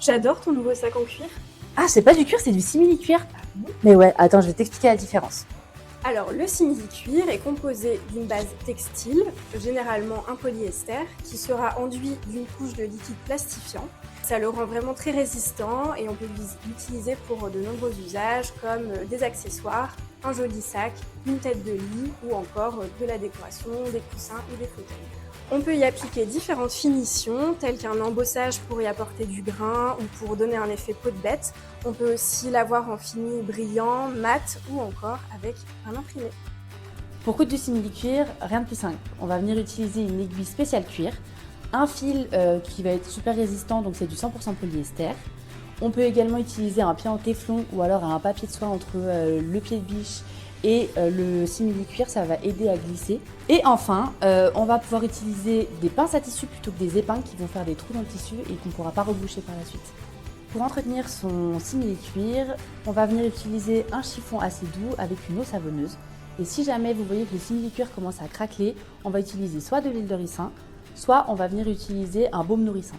J'adore ton nouveau sac en cuir. Ah, c'est pas du cuir, c'est du simili-cuir. Mais ouais, attends, je vais t'expliquer la différence. Alors, le simili-cuir est composé d'une base textile, généralement un polyester, qui sera enduit d'une couche de liquide plastifiant. Ça le rend vraiment très résistant et on peut l'utiliser pour de nombreux usages comme des accessoires, un joli sac, une tête de lit ou encore de la décoration, des coussins ou des fauteuils. On peut y appliquer différentes finitions, telles qu'un embossage pour y apporter du grain ou pour donner un effet peau de bête. On peut aussi l'avoir en fini brillant, mat ou encore avec un imprimé. Pour coudre du simili-cuir, rien de plus simple. On va venir utiliser une aiguille spéciale cuir, un fil qui va être super résistant, donc c'est du 100% polyester. On peut également utiliser un pied en téflon ou alors un papier de soie entre le pied de biche et le simili-cuir, ça va aider à glisser. Et enfin, on va pouvoir utiliser des pinces à tissu plutôt que des épingles qui vont faire des trous dans le tissu et qu'on ne pourra pas reboucher par la suite. Pour entretenir son simili-cuir, on va venir utiliser un chiffon assez doux avec une eau savonneuse. Et si jamais vous voyez que le simili-cuir commence à craqueler, on va utiliser soit de l'huile de ricin, soit on va venir utiliser un baume nourrissant.